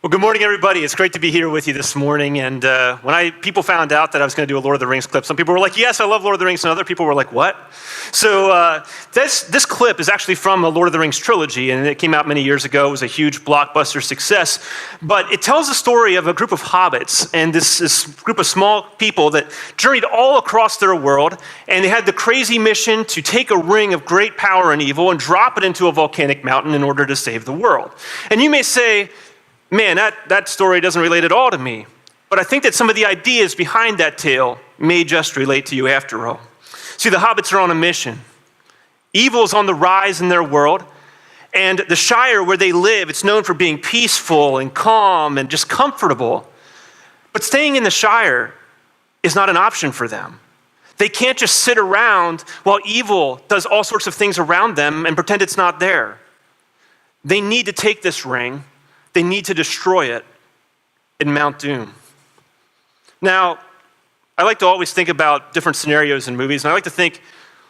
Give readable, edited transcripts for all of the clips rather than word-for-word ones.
Well, good morning, everybody. It's great to be here with you this morning. And when people found out that I was going to do a Lord of the Rings clip, some people were like, yes, I love Lord of the Rings. And other people were like, what? So this clip is actually from a Lord of the Rings trilogy, and it came out many years ago. It was a huge blockbuster success. But it tells the story of a group of hobbits and this group of small people that journeyed all across their world, and they had the crazy mission to take a ring of great power and evil and drop it into a volcanic mountain in order to save the world. And you may say, man, that story doesn't relate at all to me. But I think that some of the ideas behind that tale may just relate to you after all. See, the hobbits are on a mission. Evil is on the rise in their world. And the Shire where they live, it's known for being peaceful and calm and just comfortable. But staying in the Shire is not an option for them. They can't just sit around while evil does all sorts of things around them and pretend it's not there. They need to take this ring. They need to destroy it in Mount Doom. Now, I like to always think about different scenarios in movies, and I like to think,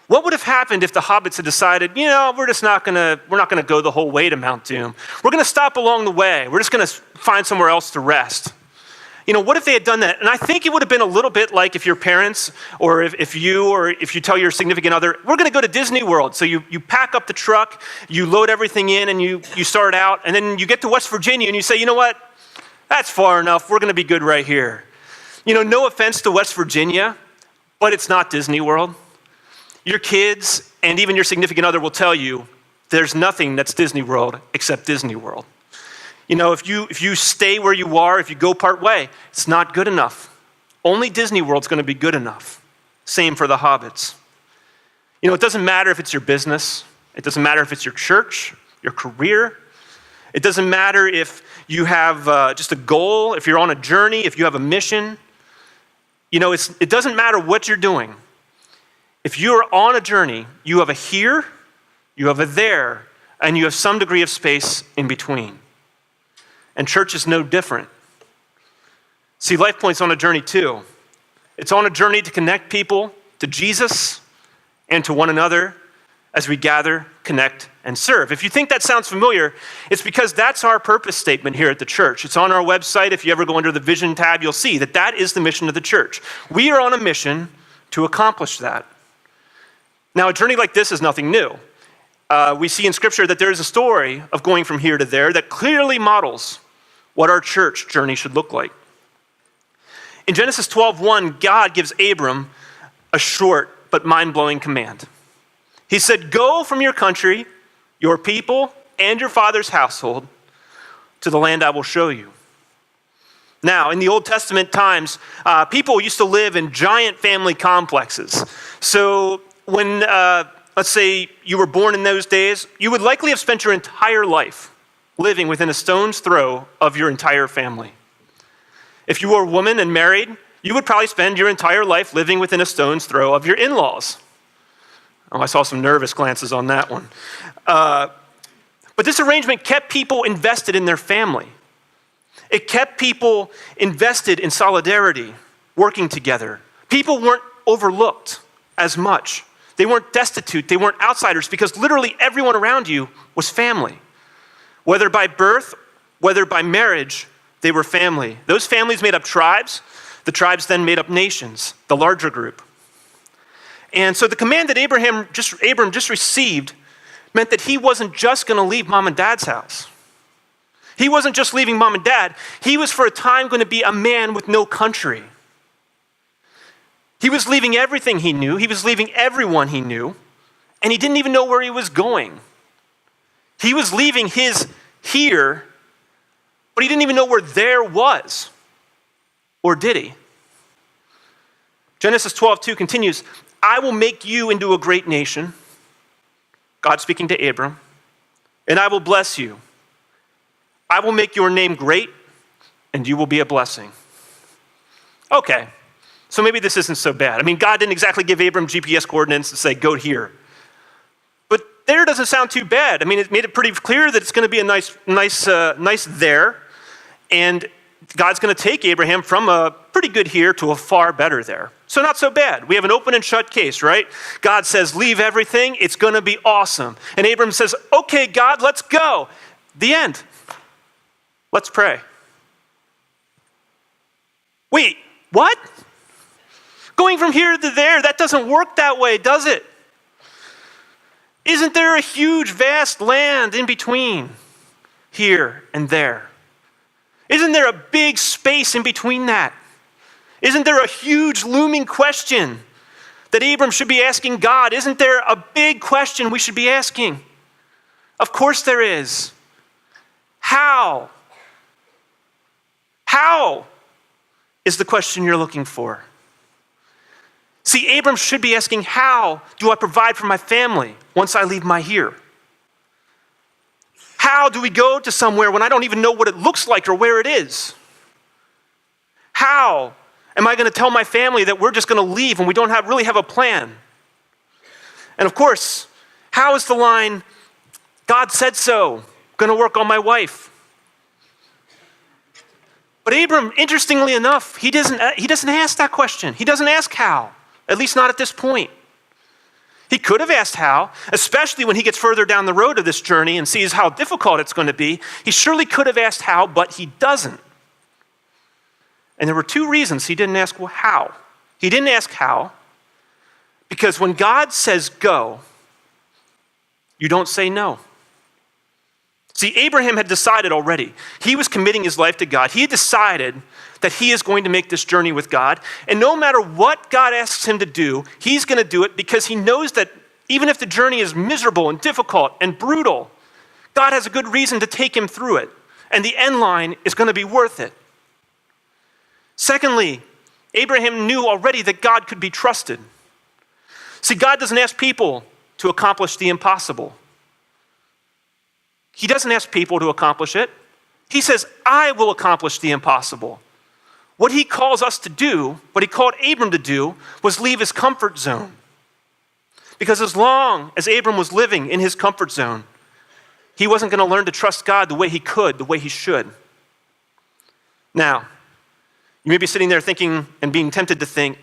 what would have happened if the hobbits had decided, we're not gonna go the whole way to Mount Doom. We're gonna stop along the way. We're just gonna find somewhere else to rest. What if they had done that? And I think it would have been a little bit like if your parents, or if you tell your significant other, we're gonna go to Disney World. So you pack up the truck, you load everything in, and you start out, and then you get to West Virginia and you say, you know what? That's far enough, we're gonna be good right here. No offense to West Virginia, but it's not Disney World. Your kids and even your significant other will tell you there's nothing that's Disney World except Disney World. If you stay where you are, if you go part way, it's not good enough. Only Disney World's going to be good enough. Same for the hobbits. It doesn't matter if it's your business. It doesn't matter if it's your church, your career. It doesn't matter if you have just a goal, if you're on a journey, if you have a mission. It doesn't matter what you're doing. If you're on a journey, you have a here, you have a there, and you have some degree of space in between. And church is no different. See, LifePoint's on a journey too. It's on a journey to connect people to Jesus and to one another as we gather, connect, and serve. If you think that sounds familiar, it's because that's our purpose statement here at the church. It's on our website. If you ever go under the Vision tab, you'll see that is the mission of the church. We are on a mission to accomplish that. Now, a journey like this is nothing new. We see in Scripture that there is a story of going from here to there that clearly models what our church journey should look like. In Genesis 12:1, God gives Abram a short but mind-blowing command. He said, go from your country, your people, and your father's household to the land I will show you. Now, in the Old Testament times, people used to live in giant family complexes. So when, let's say you were born in those days, you would likely have spent your entire life living within a stone's throw of your entire family. If you were a woman and married, you would probably spend your entire life living within a stone's throw of your in-laws. Oh, I saw some nervous glances on that one. But this arrangement kept people invested in their family. It kept people invested in solidarity, working together. People weren't overlooked as much. They weren't destitute. They weren't outsiders because literally everyone around you was family. Whether by birth, whether by marriage, they were family. Those families made up tribes. The tribes then made up nations, the larger group. And so the command that Abram just received meant that he wasn't just going to leave mom and dad's house. He wasn't just leaving mom and dad. He was for a time going to be a man with no country. He was leaving everything he knew. He was leaving everyone he knew. And he didn't even know where he was going. He was leaving his here, but he didn't even know where there was. Or did he? Genesis 12:2 continues, I will make you into a great nation, God speaking to Abram, and I will bless you. I will make your name great, and you will be a blessing. Okay, so maybe this isn't so bad. God didn't exactly give Abram GPS coordinates and say, go here. But there doesn't sound too bad. It made it pretty clear that it's going to be a nice there, and God's going to take Abraham from a pretty good here to a far better there. So not so bad. We have an open and shut case, right? God says, leave everything. It's going to be awesome. And Abram says, okay, God, let's go. The end. Let's pray. Wait, what? Going from here to there, that doesn't work that way, does it? Isn't there a huge, vast land in between here and there? Isn't there a big space in between that? Isn't there a huge looming question that Abram should be asking God? Isn't there a big question we should be asking? Of course there is. How? How is the question you're looking for? See, Abram should be asking, how do I provide for my family once I leave my here? How do we go to somewhere when I don't even know what it looks like or where it is? How am I going to tell my family that we're just going to leave and we don't really have a plan? And of course, how is the line, God said so, going to work on my wife? But Abram, interestingly enough, he doesn't ask that question. He doesn't ask how, at least not at this point. He could have asked how, especially when he gets further down the road of this journey and sees how difficult it's going to be. He surely could have asked how, but he doesn't. And there were two reasons he didn't ask how. He didn't ask how because when God says go, you don't say no. See, Abraham had decided already. He was committing his life to God. He had decided that he is going to make this journey with God. And no matter what God asks him to do, he's going to do it because he knows that even if the journey is miserable and difficult and brutal, God has a good reason to take him through it. And the end line is going to be worth it. Secondly, Abraham knew already that God could be trusted. See, God doesn't ask people to accomplish the impossible. He doesn't ask people to accomplish it. He says, I will accomplish the impossible. What he calls us to do, what he called Abram to do, was leave his comfort zone. Because as long as Abram was living in his comfort zone, he wasn't going to learn to trust God the way he could, the way he should. Now, you may be sitting there thinking and being tempted to think,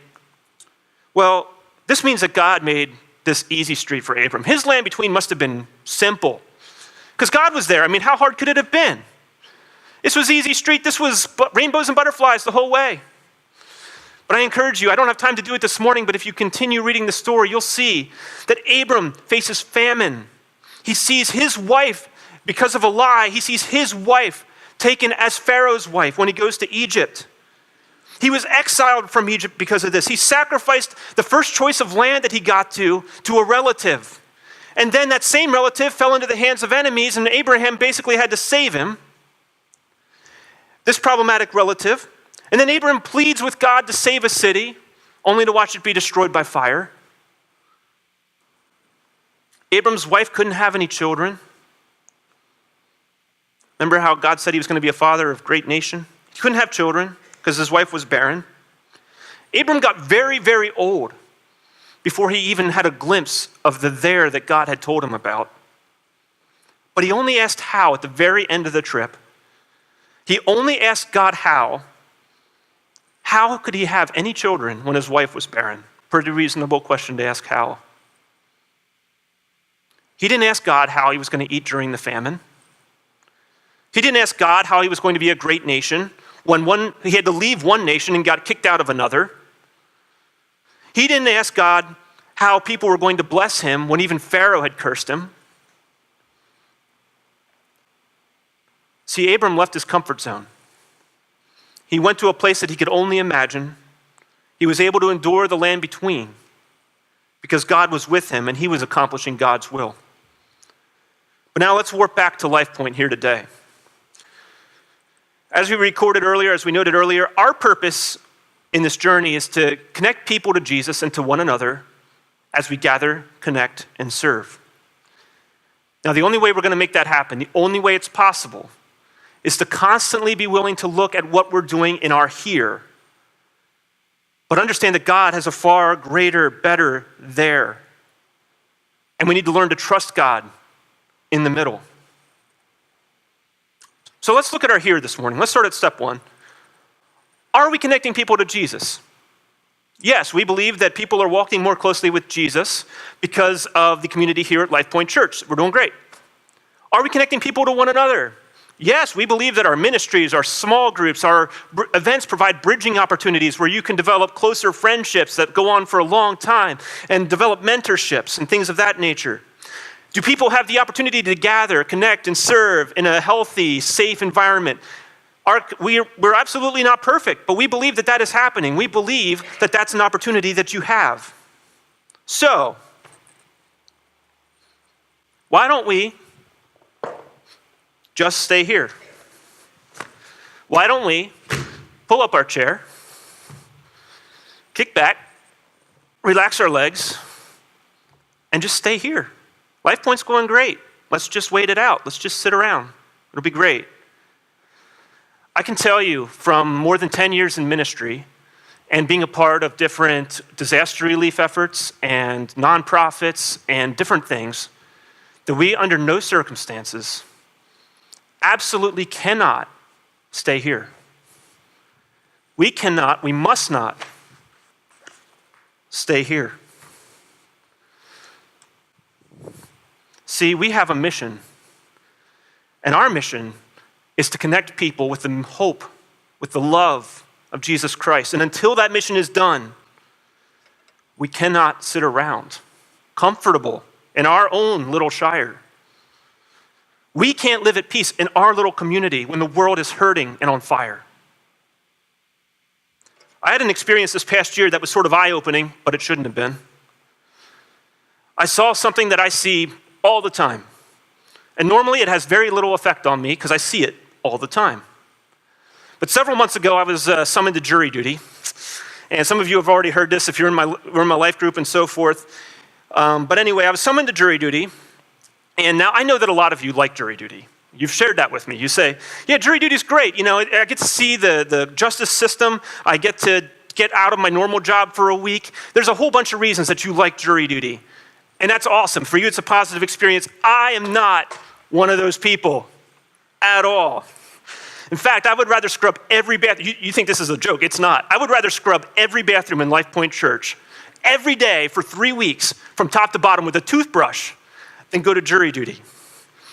well, this means that God made this easy street for Abram. His land between must have been simple. Because God was there. I mean, how hard could it have been? This was easy street. This was rainbows and butterflies the whole way. But I encourage you, I don't have time to do it this morning, but if you continue reading the story, you'll see that Abram faces famine. He sees his wife, because of a lie, he sees his wife taken as Pharaoh's wife when he goes to Egypt. He was exiled from Egypt because of this. He sacrificed the first choice of land that he got to a relative. And then that same relative fell into the hands of enemies, and Abraham basically had to save him, this problematic relative. And then Abraham pleads with God to save a city, only to watch it be destroyed by fire. Abram's wife couldn't have any children. Remember how God said he was going to be a father of a great nation? He couldn't have children because his wife was barren. Abram got very, very old before he even had a glimpse of the there that God had told him about. But he only asked how at the very end of the trip. He only asked God how. How could he have any children when his wife was barren? Pretty reasonable question to ask how. He didn't ask God how he was going to eat during the famine. He didn't ask God how he was going to be a great nation when he had to leave one nation and got kicked out of another. He didn't ask God how people were going to bless him when even Pharaoh had cursed him. See, Abram left his comfort zone. He went to a place that he could only imagine. He was able to endure the land between because God was with him and he was accomplishing God's will. But now let's warp back to Life Point here today. As we recorded earlier, as we noted earlier, our purpose in this journey is to connect people to Jesus and to one another as we gather, connect, and serve. Now, the only way we're going to make that happen, the only way it's possible, is to constantly be willing to look at what we're doing in our here, but understand that God has a far greater, better there. And we need to learn to trust God in the middle. So let's look at our here this morning. Let's start at step one. Are we connecting people to Jesus? Yes, we believe that people are walking more closely with Jesus because of the community here at Life Point Church. We're doing great. Are we connecting people to one another? Yes, we believe that our ministries, our small groups, our events provide bridging opportunities where you can develop closer friendships that go on for a long time and develop mentorships and things of that nature. Do people have the opportunity to gather, connect, and serve in a healthy, safe environment? We're absolutely not perfect, but we believe that that is happening. We believe that that's an opportunity that you have. So, why don't we just stay here? Why don't we pull up our chair, kick back, relax our legs, and just stay here? LifePoint's going great. Let's just wait it out. Let's just sit around. It'll be great. I can tell you from more than 10 years in ministry and being a part of different disaster relief efforts and nonprofits and different things, that we, under no circumstances, absolutely cannot stay here. We must not stay here. See, we have a mission, and our mission is to connect people with the hope, with the love of Jesus Christ. And until that mission is done, we cannot sit around comfortable in our own little shire. We can't live at peace in our little community when the world is hurting and on fire. I had an experience this past year that was sort of eye-opening, but it shouldn't have been. I saw something that I see all the time. And normally it has very little effect on me because I see it all the time. But several months ago, I was summoned to jury duty. And some of you have already heard this if you're in my life group and so forth. But anyway, I was summoned to jury duty. And now I know that a lot of you like jury duty. You've shared that with me. You say, yeah, jury duty is great. You know, I get to see the justice system. I get to get out of my normal job for a week. There's a whole bunch of reasons that you like jury duty. And that's awesome. For you, it's a positive experience. I am not one of those people at all. In fact, I would rather scrub every bathroom. You think this is a joke. It's not. I would rather scrub every bathroom in LifePoint Church every day for 3 weeks from top to bottom with a toothbrush than go to jury duty.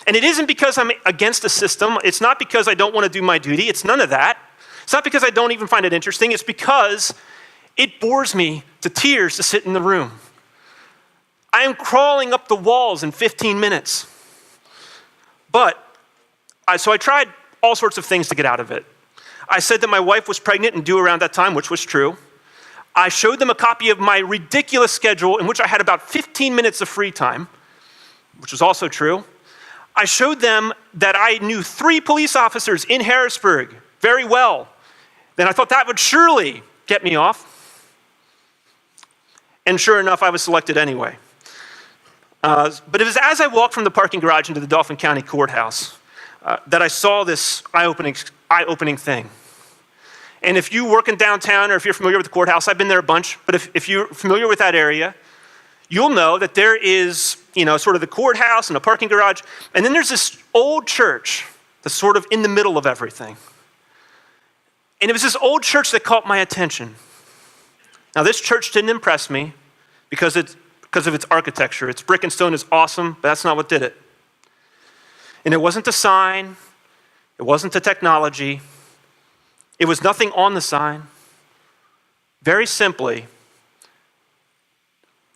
And it isn't because I'm against the system. It's not because I don't want to do my duty. It's none of that. It's not because I don't even find it interesting. It's because it bores me to tears to sit in the room. I am crawling up the walls in 15 minutes. So I tried all sorts of things to get out of it. I said that my wife was pregnant and due around that time, which was true. I showed them a copy of my ridiculous schedule in which I had about 15 minutes of free time, which was also true. I showed them that I knew 3 police officers in Harrisburg very well. Then I thought that would surely get me off. And sure enough, I was selected anyway. But it was as I walked from the parking garage into the Dauphin County Courthouse that I saw this eye-opening thing. And if you work in downtown or if you're familiar with the courthouse, I've been there a bunch, but if you're familiar with that area, you'll know that there is, sort of the courthouse and a parking garage, and then there's this old church that's sort of in the middle of everything. And it was this old church that caught my attention. Now, this church didn't impress me because of its architecture. Its brick and stone is awesome, but that's not what did it. And it wasn't the sign. It wasn't the technology. It was nothing on the sign. Very simply,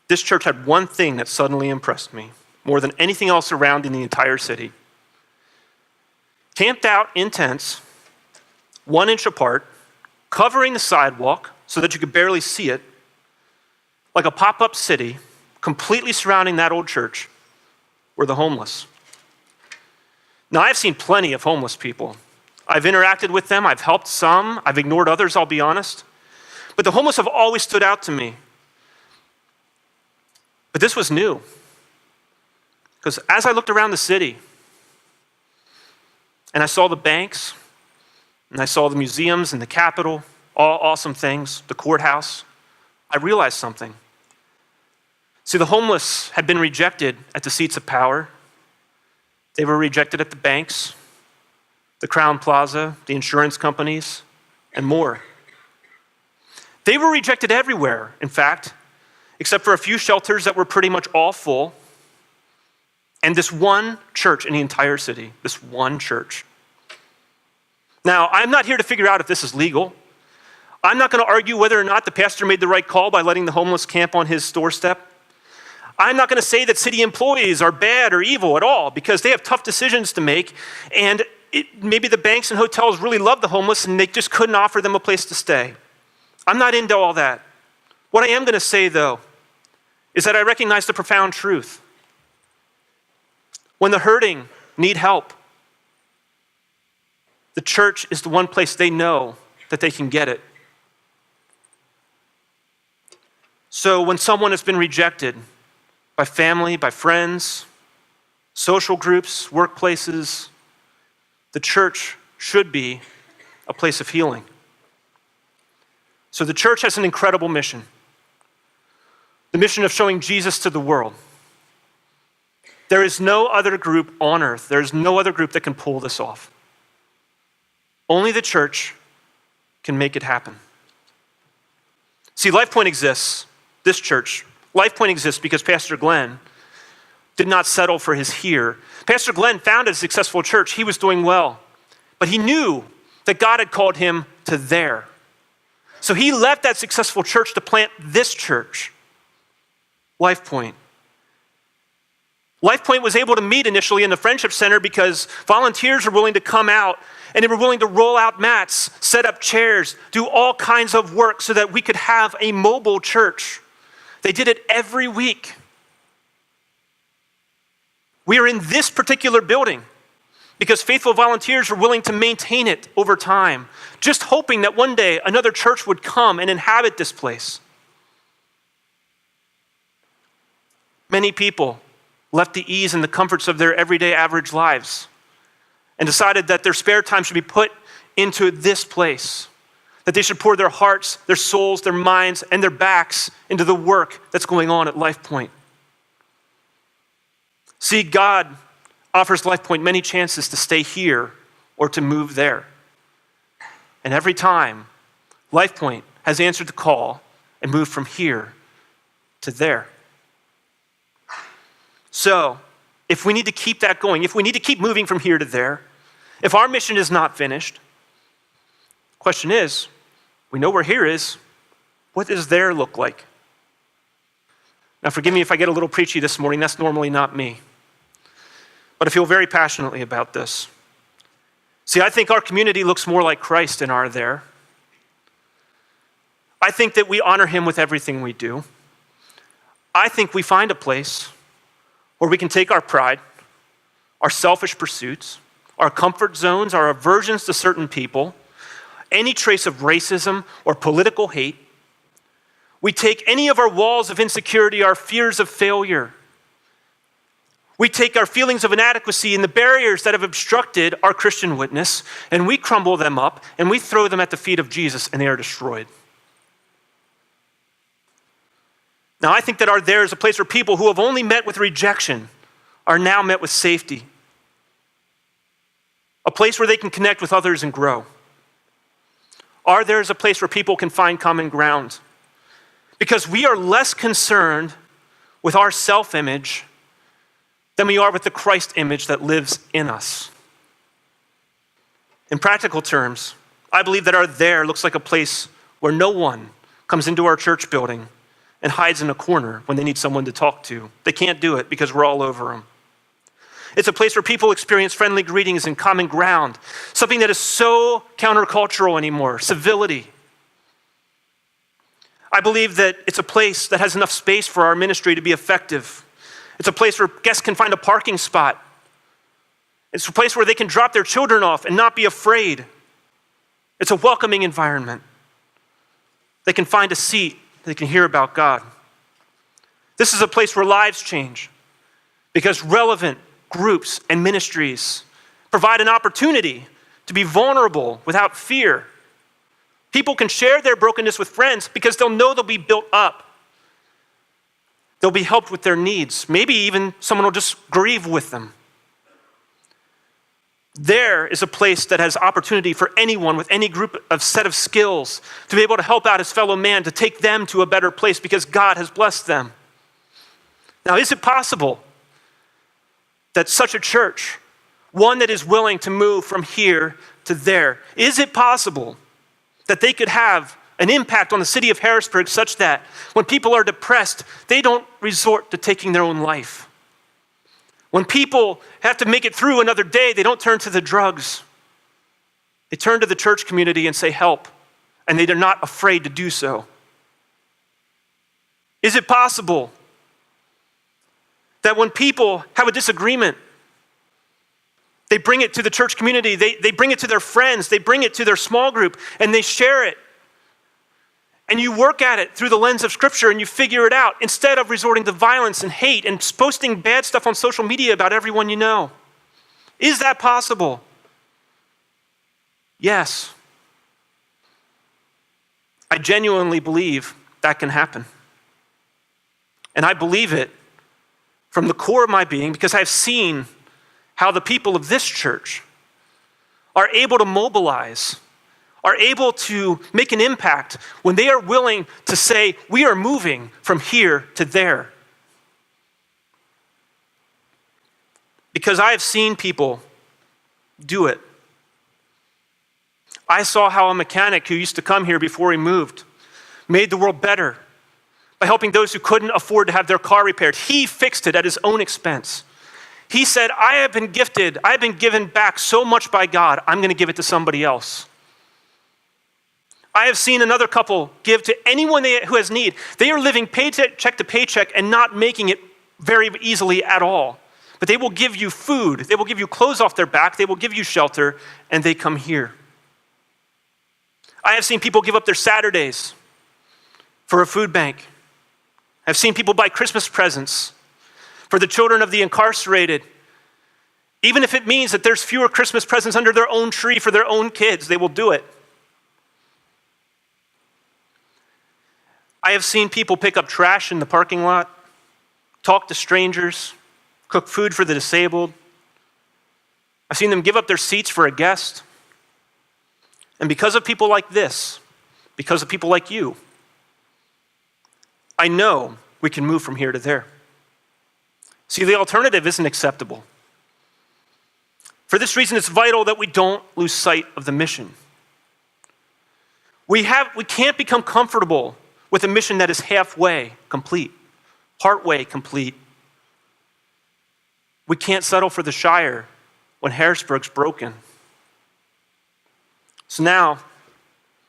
this church had one thing that suddenly impressed me more than anything else around in the entire city. Camped out in tents, 1 inch apart, covering the sidewalk so that you could barely see it, like a pop-up city, completely surrounding that old church, were the homeless. Now, I've seen plenty of homeless people. I've interacted with them. I've helped some. I've ignored others, I'll be honest. But the homeless have always stood out to me. But this was new. Because as I looked around the city, and I saw the banks, and I saw the museums and the Capitol, all awesome things, the courthouse, I realized something. See, the homeless had been rejected at the seats of power. They were rejected at the banks, the Crown Plaza, the insurance companies, and more. They were rejected everywhere, in fact, except for a few shelters that were pretty much all full, and this one church in the entire city, this one church. Now, I'm not here to figure out if this is legal. I'm not going to argue whether or not the pastor made the right call by letting the homeless camp on his doorstep. I'm not going to say that city employees are bad or evil at all, because they have tough decisions to make, and maybe the banks and hotels really love the homeless and they just couldn't offer them a place to stay. I'm not into all that. What I am going to say, though, is that I recognize the profound truth. When the hurting need help, the church is the one place they know that they can get it. So when someone has been rejected by family, by friends, social groups, workplaces, the church should be a place of healing. So the church has an incredible mission. The mission of showing Jesus to the world. There is no other group on earth, there is no other group that can pull this off. Only the church can make it happen. See, LifePoint exists, this church. LifePoint exists because Pastor Glenn did not settle for his here. Pastor Glenn founded a successful church. He was doing well, but he knew that God had called him to there. So he left that successful church to plant this church, LifePoint. LifePoint was able to meet initially in the Friendship Center because volunteers were willing to come out and they were willing to roll out mats, set up chairs, do all kinds of work so that we could have a mobile church. They did it every week. We are in this particular building because faithful volunteers were willing to maintain it over time, just hoping that one day another church would come and inhabit this place. Many people left the ease and the comforts of their everyday average lives and decided that their spare time should be put into this place, that they should pour their hearts, their souls, their minds, and their backs into the work that's going on at LifePoint. See, God offers LifePoint many chances to stay here or to move there. And every time, LifePoint has answered the call and moved from here to there. So, if we need to keep that going, if we need to keep moving from here to there, if our mission is not finished, the question is, we know where here is, what does there look like? Now, forgive me if I get a little preachy this morning, that's normally not me. But I feel very passionately about this. See, I think our community looks more like Christ in our there. I think that we honor him with everything we do. I think we find a place where we can take our pride, our selfish pursuits, our comfort zones, our aversions to certain people, any trace of racism or political hate. We take any of our walls of insecurity, our fears of failure. We take our feelings of inadequacy and the barriers that have obstructed our Christian witness, and we crumble them up and we throw them at the feet of Jesus, and they are destroyed. Now, I think that our there is a place where people who have only met with rejection are now met with safety. A place where they can connect with others and grow. Our there is a place where people can find common ground. Because we are less concerned with our self-image than we are with the Christ image that lives in us. In practical terms, I believe that our there looks like a place where no one comes into our church building and hides in a corner when they need someone to talk to. They can't do it because we're all over them. It's a place where people experience friendly greetings and common ground, something that is so countercultural anymore, civility. I believe that it's a place that has enough space for our ministry to be effective. It's a place where guests can find a parking spot. It's a place where they can drop their children off and not be afraid. It's a welcoming environment. They can find a seat. They can hear about God. This is a place where lives change because relevant groups and ministries provide an opportunity to be vulnerable without fear. People can share their brokenness with friends because they'll know they'll be built up. They'll be helped with their needs. Maybe even someone will just grieve with them. There is a place that has opportunity for anyone with any group of set of skills to be able to help out his fellow man, to take them to a better place because God has blessed them. Now, is it possible that such a church one that is willing to move from here to there? Is it possible that they could have an impact on the city of Harrisburg such that when people are depressed, they don't resort to taking their own life? When people have to make it through another day, they don't turn to the drugs. They turn to the church community and say, help, and they are not afraid to do so. Is it possible that when people have a disagreement, they bring it to the church community, they bring it to their friends, they bring it to their small group, and they share it? And you work at it through the lens of Scripture and you figure it out instead of resorting to violence and hate and posting bad stuff on social media about everyone you know. Is that possible? Yes. I genuinely believe that can happen. And I believe it from the core of my being because I've seen how the people of this church are able to mobilize, are able to make an impact when they are willing to say, we are moving from here to there. Because I have seen people do it. I saw how a mechanic who used to come here before he moved made the world better by helping those who couldn't afford to have their car repaired. He fixed it at his own expense. He said, I have been gifted, I've been given back so much by God, I'm going to give it to somebody else. I have seen another couple give to anyone who has need. They are living paycheck to paycheck and not making it very easily at all. But they will give you food, they will give you clothes off their back, they will give you shelter, and they come here. I have seen people give up their Saturdays for a food bank. I've seen people buy Christmas presents for the children of the incarcerated. Even if it means that there's fewer Christmas presents under their own tree for their own kids, they will do it. I have seen people pick up trash in the parking lot, talk to strangers, cook food for the disabled. I've seen them give up their seats for a guest. And because of people like this, because of people like you, I know we can move from here to there. See, the alternative isn't acceptable. For this reason, it's vital that we don't lose sight of the mission. We can't become comfortable with a mission that is halfway complete, partway complete. We can't settle for the Shire when Harrisburg's broken. So now,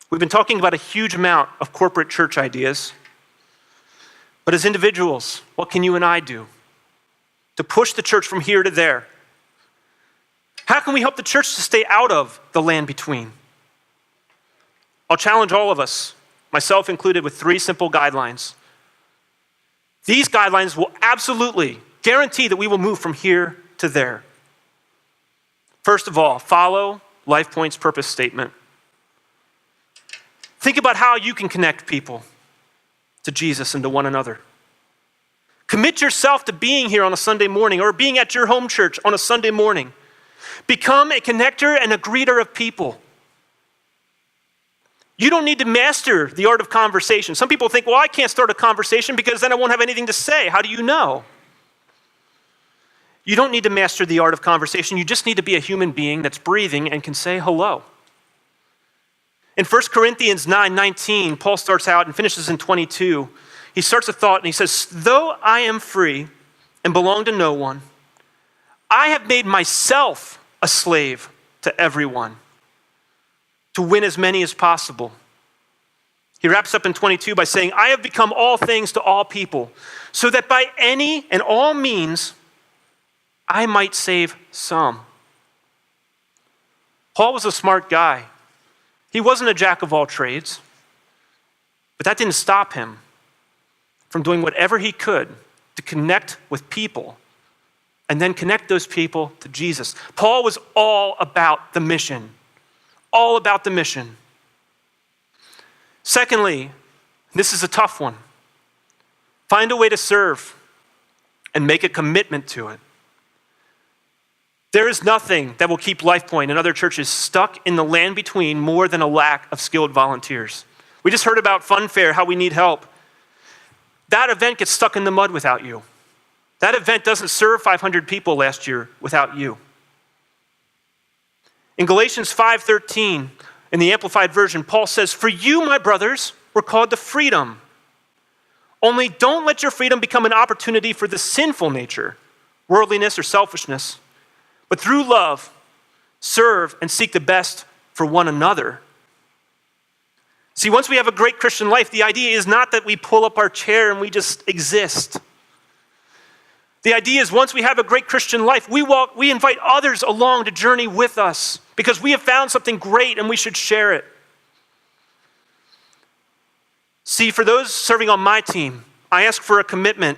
we've been talking about a huge amount of corporate church ideas. But as individuals, what can you and I do to push the church from here to there? How can we help the church to stay out of the land between? I'll challenge all of us, myself included, with 3 simple guidelines. These guidelines will absolutely guarantee that we will move from here to there. First of all, follow LifePoint's purpose statement. Think about how you can connect people to Jesus and to one another. Commit yourself to being here on a Sunday morning or being at your home church on a Sunday morning. Become a connector and a greeter of people. You don't need to master the art of conversation. Some people think, well, I can't start a conversation because then I won't have anything to say. How do you know? You don't need to master the art of conversation. You just need to be a human being that's breathing and can say hello. In 1 Corinthians 9:19, Paul starts out and finishes in 22. He starts a thought and he says, though I am free and belong to no one, I have made myself a slave to everyone to win as many as possible. He wraps up in 22 by saying, I have become all things to all people, so that by any and all means, I might save some. Paul was a smart guy. He wasn't a jack of all trades, but that didn't stop him from doing whatever he could to connect with people and then connect those people to Jesus. Paul was all about the mission. All about the mission. Secondly, this is a tough one. Find a way to serve and make a commitment to it. There is nothing that will keep LifePoint and other churches stuck in the land between more than a lack of skilled volunteers. We just heard about Fun Fair, how we need help. That event gets stuck in the mud without you. That event doesn't serve 500 people last year without you. In Galatians 5:13, in the Amplified Version, Paul says, "For you, my brothers, were called to freedom. Only don't let your freedom become an opportunity for the sinful nature, worldliness or selfishness, but through love, serve and seek the best for one another." See, once we have a great Christian life, the idea is not that we pull up our chair and we just exist. The idea is once we have a great Christian life, we invite others along to journey with us because we have found something great and we should share it. See, for those serving on my team, I ask for a commitment.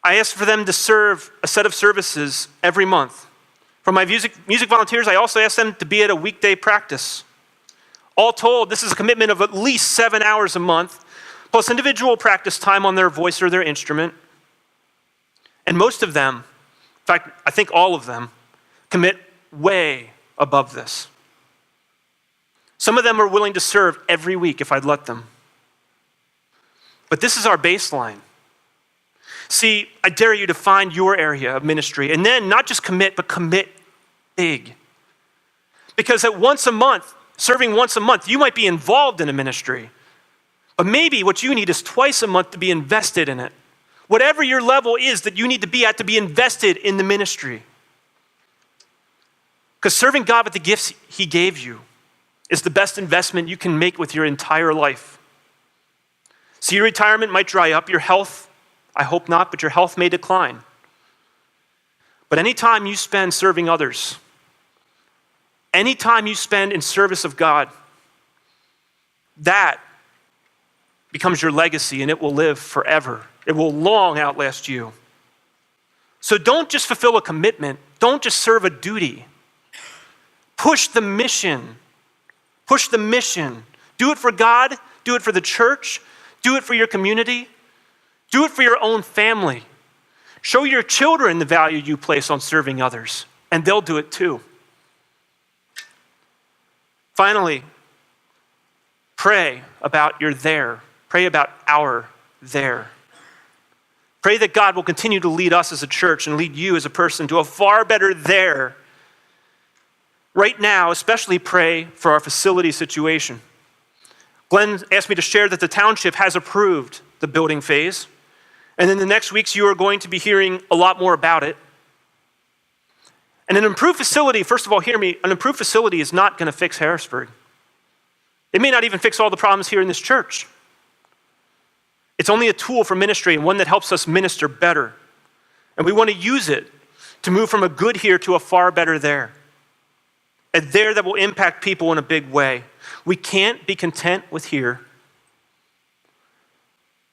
I ask for them to serve a set of services every month. For my music volunteers, I also ask them to be at a weekday practice. All told, this is a commitment of at least 7 hours a month, plus individual practice time on their voice or their instrument. And most of them, in fact, I think all of them, commit way above this. Some of them are willing to serve every week if I'd let them. But this is our baseline. See, I dare you to find your area of ministry and then not just commit, but commit big. Because at once a month, serving once a month, you might be involved in a ministry. But maybe what you need is twice a month to be invested in it. Whatever your level is that you need to be at to be invested in the ministry. Because serving God with the gifts he gave you is the best investment you can make with your entire life. See, your retirement might dry up, your health, I hope not, but your health may decline. But any time you spend serving others, any time you spend in service of God, that becomes your legacy and it will live forever. It will long outlast you. So don't just fulfill a commitment. Don't just serve a duty. Push the mission. Push the mission. Do it for God. Do it for the church. Do it for your community. Do it for your own family. Show your children the value you place on serving others, and they'll do it too. Finally, pray about your there. Pray about our there. Pray that God will continue to lead us as a church and lead you as a person to a far better there. Right now, especially pray for our facility situation. Glenn asked me to share that the township has approved the building phase. And in the next weeks, you are going to be hearing a lot more about it. And an improved facility, first of all, hear me, an improved facility is not going to fix Harrisburg. It may not even fix all the problems here in this church. It's only a tool for ministry and one that helps us minister better. And we want to use it to move from a good here to a far better there. A there that will impact people in a big way. We can't be content with here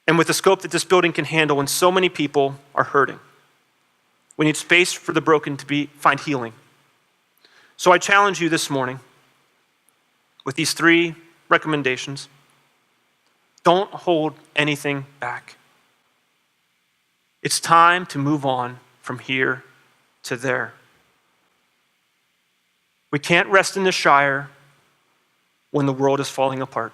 and with the scope that this building can handle when so many people are hurting. We need space for the broken to find healing. So I challenge you this morning with these 3 recommendations. Don't hold anything back. It's time to move on from here to there. We can't rest in the Shire when the world is falling apart.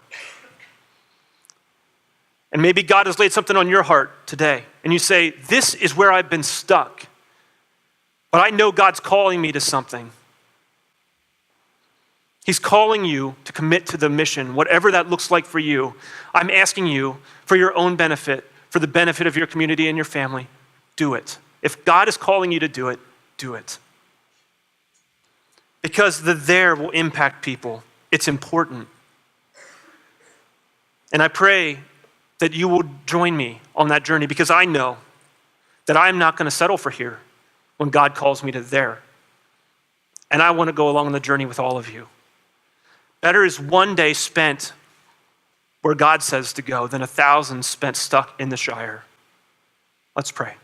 And maybe God has laid something on your heart today, and you say, this is where I've been stuck, but I know God's calling me to something. He's calling you to commit to the mission, whatever that looks like for you. I'm asking you, for your own benefit, for the benefit of your community and your family, do it. If God is calling you to do it, do it. Because the there will impact people. It's important. And I pray that you will join me on that journey because I know that I'm not going to settle for here when God calls me to there. And I want to go along the journey with all of you. Better is one day spent where God says to go than 1,000 spent stuck in the Shire. Let's pray.